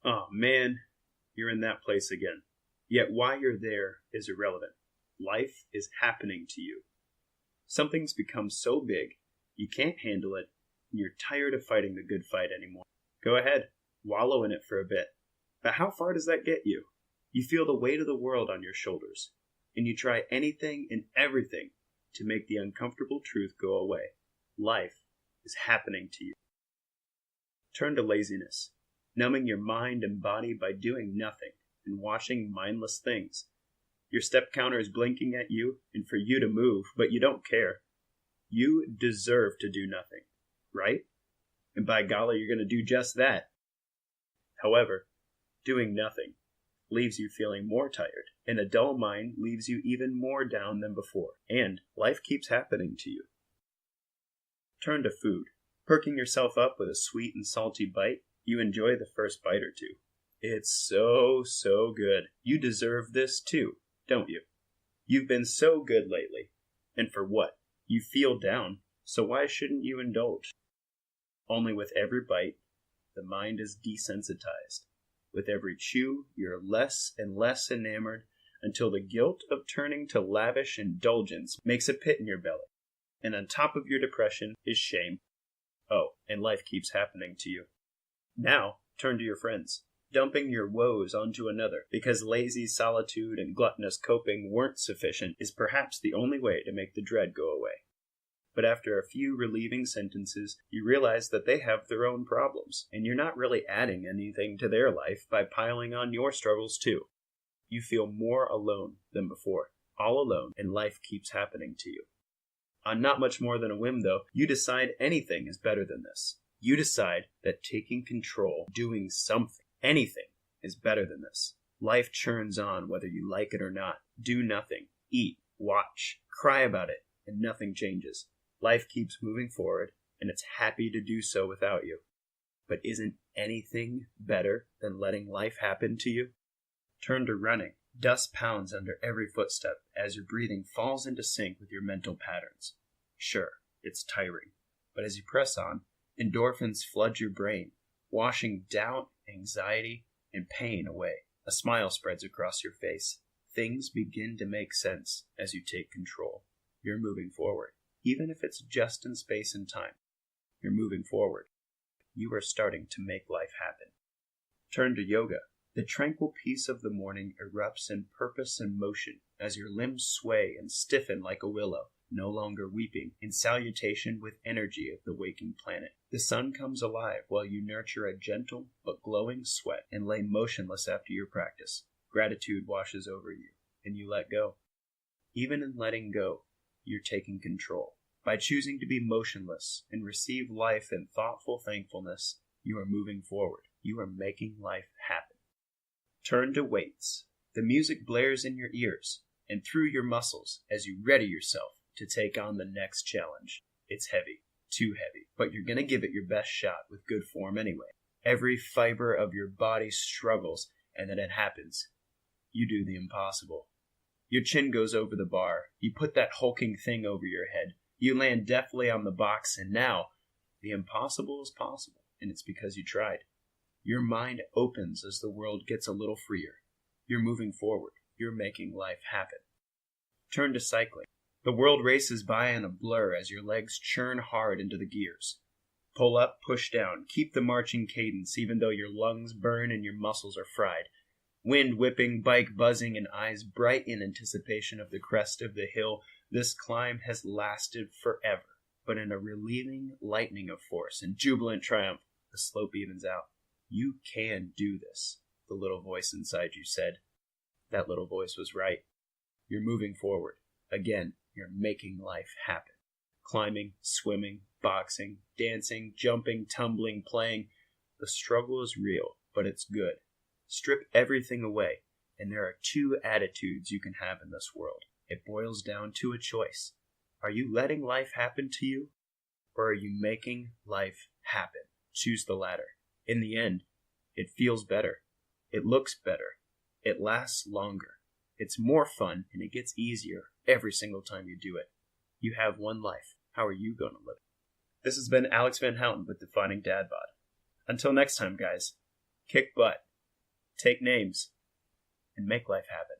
Oh man, you're in that place again. Yet why you're there is irrelevant. Life is happening to you. Something's become so big, you can't handle it, and you're tired of fighting the good fight anymore. Go ahead, wallow in it for a bit. But how far does that get you? You feel the weight of the world on your shoulders, and you try anything and everything to make the uncomfortable truth go away. Life is happening to you. Turn to laziness, numbing your mind and body by doing nothing and watching mindless things. Your step counter is blinking at you and for you to move, but you don't care. You deserve to do nothing, right? And by golly, you're going to do just that. However, doing nothing leaves you feeling more tired, and a dull mind leaves you even more down than before, and life keeps happening to you. Turn to food. Perking yourself up with a sweet and salty bite, you enjoy the first bite or two. It's so good. You deserve this too, don't you? You've been so good lately. And for what? You feel down, so why shouldn't you indulge? Only with every bite, the mind is desensitized. With every chew, you're less and less enamored until the guilt of turning to lavish indulgence makes a pit in your belly. And on top of your depression is shame. Oh, and life keeps happening to you. Now, turn to your friends, dumping your woes onto another, because lazy solitude and gluttonous coping weren't sufficient is perhaps the only way to make the dread go away. But after a few relieving sentences, you realize that they have their own problems, and you're not really adding anything to their life by piling on your struggles too. You feel more alone than before, all alone, and life keeps happening to you. On not much more than a whim, though, you decide anything is better than this. You decide that taking control, doing something, anything, is better than this. Life churns on whether you like it or not. Do nothing, eat, watch, cry about it, and nothing changes. Life keeps moving forward, and it's happy to do so without you. But isn't anything better than letting life happen to you? Turn to running. Dust pounds under every footstep as your breathing falls into sync with your mental patterns. Sure, it's tiring, but as you press on, endorphins flood your brain, washing doubt, anxiety, and pain away. A smile spreads across your face. Things begin to make sense as you take control. You're moving forward, even if it's just in space and time. You're moving forward. You are starting to make life happen. Turn to yoga. The tranquil peace of the morning erupts in purpose and motion as your limbs sway and stiffen like a willow, no longer weeping, in salutation with energy of the waking planet. The sun comes alive while you nurture a gentle but glowing sweat and lay motionless after your practice. Gratitude washes over you, and you let go. Even in letting go, you're taking control. By choosing to be motionless and receive life in thoughtful thankfulness, you are moving forward. You are making life happen. Turn to weights. The music blares in your ears and through your muscles as you ready yourself to take on the next challenge. It's heavy, too heavy, but you're going to give it your best shot with good form anyway. Every fiber of your body struggles, and then it happens. You do the impossible. Your chin goes over the bar. You put that hulking thing over your head. You land deftly on the box, and now the impossible is possible, and it's because you tried. Your mind opens as the world gets a little freer. You're moving forward. You're making life happen. Turn to cycling. The world races by in a blur as your legs churn hard into the gears. Pull up, push down. Keep the marching cadence even though your lungs burn and your muscles are fried. Wind whipping, bike buzzing, and eyes bright in anticipation of the crest of the hill. This climb has lasted forever. But in a relieving lightning of force and jubilant triumph, the slope evens out. You can do this, the little voice inside you said. That little voice was right. You're moving forward. Again, you're making life happen. Climbing, swimming, boxing, dancing, jumping, tumbling, playing. The struggle is real, but it's good. Strip everything away, and there are two attitudes you can have in this world. It boils down to a choice. Are you letting life happen to you, or are you making life happen? Choose the latter. In the end, it feels better. It looks better. It lasts longer. It's more fun, and it gets easier every single time you do it. You have one life. How are you going to live it? This has been Alex Van Houten with Defining Dad Bod. Until next time, guys, kick butt take names, and make life happen.